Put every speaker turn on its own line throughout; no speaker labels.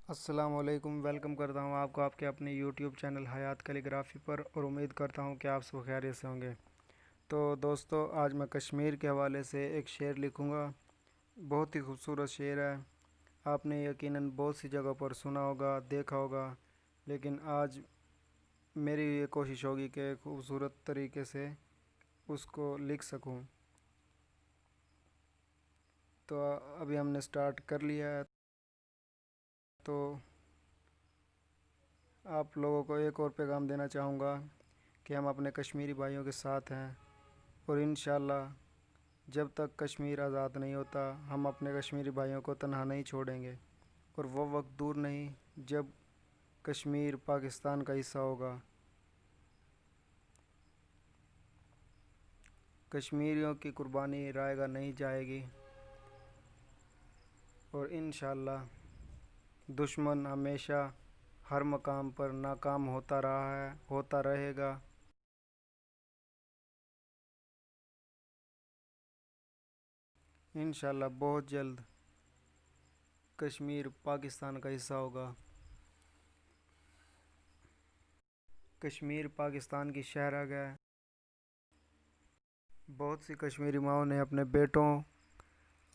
السلام علیکم، ویلکم کرتا ہوں آپ کو آپ کے اپنے یوٹیوب چینل حیات کیلی گرافی پر، اور امید کرتا ہوں کہ آپ سب خیریت سے ہوں گے۔ تو دوستو، آج میں کشمیر کے حوالے سے ایک شعر لکھوں گا۔ بہت ہی خوبصورت شعر ہے، آپ نے یقیناً بہت سی جگہ پر سنا ہوگا، دیکھا ہوگا، لیکن آج میری یہ کوشش ہوگی کہ خوبصورت طریقے سے اس کو لکھ سکوں۔ تو ابھی ہم نے سٹارٹ کر لیا ہے، تو آپ لوگوں کو ایک اور پیغام دینا چاہوں گا کہ ہم اپنے کشمیری بھائیوں کے ساتھ ہیں، اور انشاءاللہ جب تک کشمیر آزاد نہیں ہوتا ہم اپنے کشمیری بھائیوں کو تنہا نہیں چھوڑیں گے، اور وہ وقت دور نہیں جب کشمیر پاکستان کا حصہ ہوگا۔ کشمیریوں کی قربانی رائے گاہ نہیں جائے گی، اور انشاءاللہ دشمن ہمیشہ ہر مقام پر ناکام ہوتا رہا ہے، ہوتا رہے گا۔ انشاءاللہ بہت جلد کشمیر پاکستان کا حصہ ہوگا۔ کشمیر پاکستان کی شہرگ ہے۔ بہت سی کشمیری ماؤں نے اپنے بیٹوں،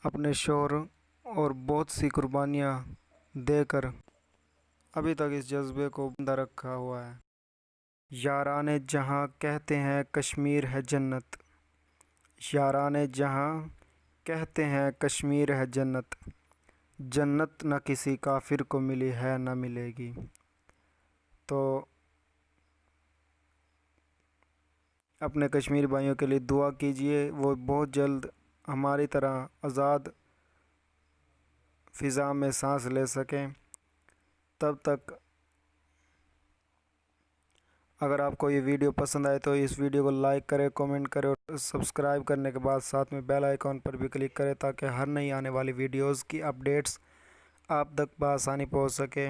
اپنے شوہروں اور بہت سی قربانیاں دے کر ابھی تک اس جذبے کو زندہ رکھا ہوا ہے۔ یاران جہاں کہتے ہیں کشمیر ہے جنت، یاران جہاں کہتے ہیں کشمیر ہے جنت، جنت نہ کسی کافر کو ملی ہے نہ ملے گی۔ تو اپنے کشمیری بھائیوں کے لیے دعا کیجئے، وہ بہت جلد ہماری طرح آزاد فضا میں سانس لے سکیں۔ تب تک اگر آپ کو یہ ویڈیو پسند آئے تو اس ویڈیو کو لائک کریں، کومنٹ کریں، اور سبسکرائب کرنے کے بعد ساتھ میں بیل آئیکن پر بھی کلک کریں تاکہ ہر نئی آنے والی ویڈیوز کی اپڈیٹس آپ تک بآسانی پہنچ سکیں۔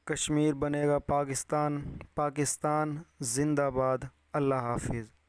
کشمیر بنے گا پاکستان، پاکستان زندہ باد۔ اللہ حافظ۔